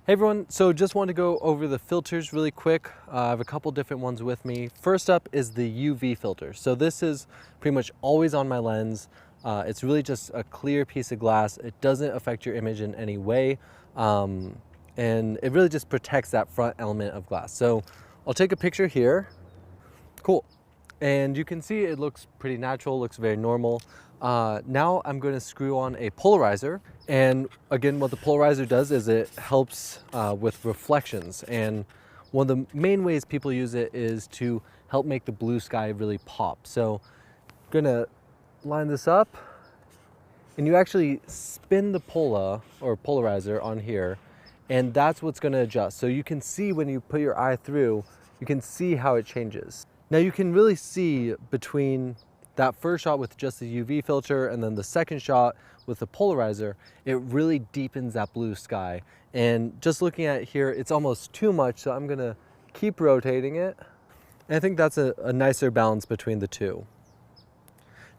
Hey everyone, so just want to go over the filters really quick. I have a couple different ones with me. First up is the UV filter. So this is pretty much always on my lens. It's really just a clear piece of glass. It doesn't affect your image in any way. And it really just protects that front element of glass. So I'll take a picture here. Cool. And you can see it looks pretty natural, looks very normal. Now I'm going to screw on a polarizer. And again, what the polarizer does is it helps with reflections. And one of the main ways people use it is to help make the blue sky really pop. So I'm going to line this up. And you actually spin the polarizer on here. And that's what's going to adjust. So you can see when you put your eye through, you can see how it changes. Now you can really see between that first shot with just the UV filter and then the second shot with the polarizer, it really deepens that blue sky. And just looking at it here, it's almost too much, so I'm gonna keep rotating it. And I think that's a nicer balance between the two.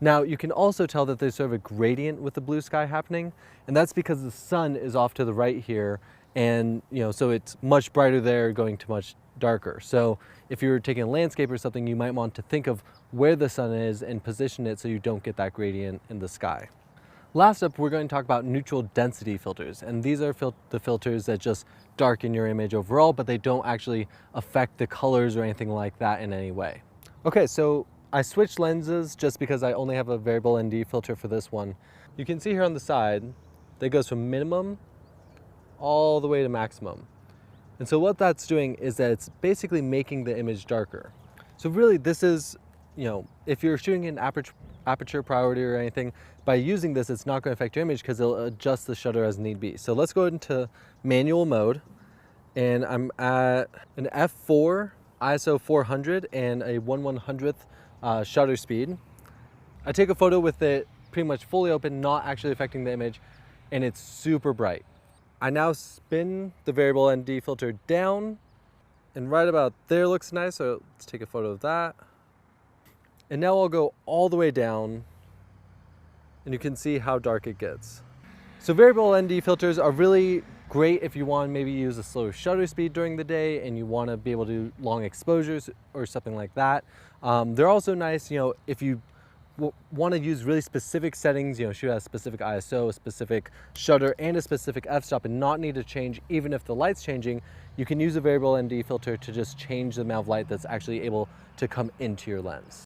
Now you can also tell that there's sort of a gradient with the blue sky happening, and that's because the sun is off to the right here, and so it's much brighter there going to much darker. So if you're taking a landscape or something, you might want to think of where the sun is and position it so you don't get that gradient in the sky. Last up, we're going to talk about neutral density filters, and these are the filters that just darken your image overall, but they don't actually affect the colors or anything like that in any way. Okay, so I switched lenses just because I only have a variable ND filter for this one. You can see here on the side, that goes from minimum all the way to maximum. And so what that's doing is that it's basically making the image darker. So really this is, if you're shooting in aperture priority or anything, by using this, it's not going to affect your image because it'll adjust the shutter as need be. So let's go into manual mode, and I'm at an f4 ISO 400 and a 1/100th shutter speed. I take a photo with it pretty much fully open, not actually affecting the image, and it's super bright. I now spin the variable ND filter down, and right about there looks nice, so let's take a photo of that. And now I'll go all the way down, and you can see how dark it gets. So variable ND filters are really great if you want to maybe use a slower shutter speed during the day and you want to be able to do long exposures or something like that. They're also nice, if you want to use really specific settings, shoot at a specific ISO, a specific shutter, and a specific f-stop and not need to change even if the light's changing, you can use a variable ND filter to just change the amount of light that's actually able to come into your lens.